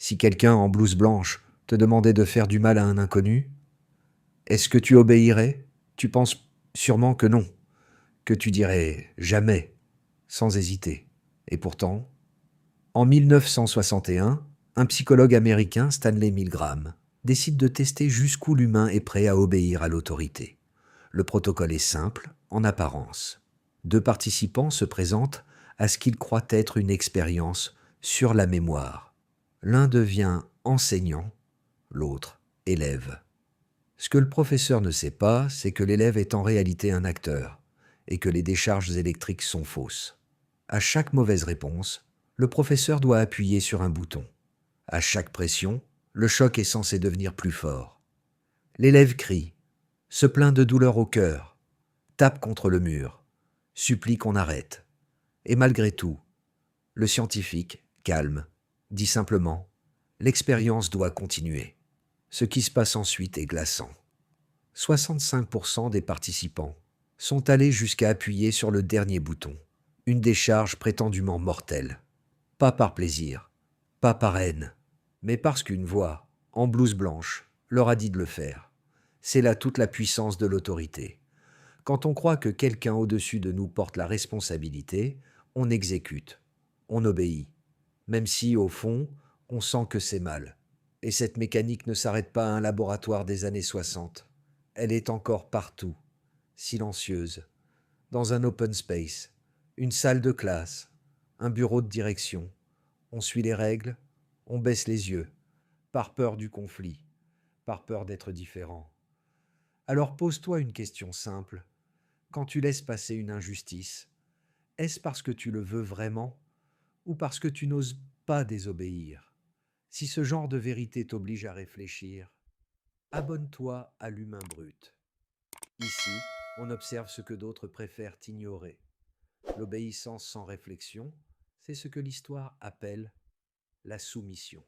Si quelqu'un en blouse blanche te demandait de faire du mal à un inconnu, est-ce que tu obéirais? Tu penses sûrement que non, que tu dirais jamais, sans hésiter. Et pourtant, en 1961, un psychologue américain, Stanley Milgram, décide de tester jusqu'où l'humain est prêt à obéir à l'autorité. Le protocole est simple, en apparence. Deux participants se présentent à ce qu'ils croient être une expérience sur la mémoire. L'un devient enseignant, l'autre élève. Ce que le professeur ne sait pas, c'est que l'élève est en réalité un acteur et que les décharges électriques sont fausses. À chaque mauvaise réponse, le professeur doit appuyer sur un bouton. À chaque pression, le choc est censé devenir plus fort. L'élève crie, se plaint de douleur au cœur, tape contre le mur, supplie qu'on arrête. Et malgré tout, le scientifique, calme, dit simplement « L'expérience doit continuer ». Ce qui se passe ensuite est glaçant. 65% des participants sont allés jusqu'à appuyer sur le dernier bouton, une décharge prétendument mortelle. Pas par plaisir, pas par haine, mais parce qu'une voix, en blouse blanche, leur a dit de le faire. C'est là toute la puissance de l'autorité. Quand on croit que quelqu'un au-dessus de nous porte la responsabilité, on exécute, on obéit, même si, au fond, on sent que c'est mal. Et cette mécanique ne s'arrête pas à un laboratoire des années 60. Elle est encore partout, silencieuse, dans un open space, une salle de classe, un bureau de direction. On suit les règles, on baisse les yeux, par peur du conflit, par peur d'être différent. Alors pose-toi une question simple. Quand tu laisses passer une injustice, est-ce parce que tu le veux vraiment ou parce que tu n'oses pas désobéir? Si ce genre de vérité t'oblige à réfléchir, abonne-toi à l'humain brut. Ici, on observe ce que d'autres préfèrent ignorer. L'obéissance sans réflexion, c'est ce que l'histoire appelle la soumission.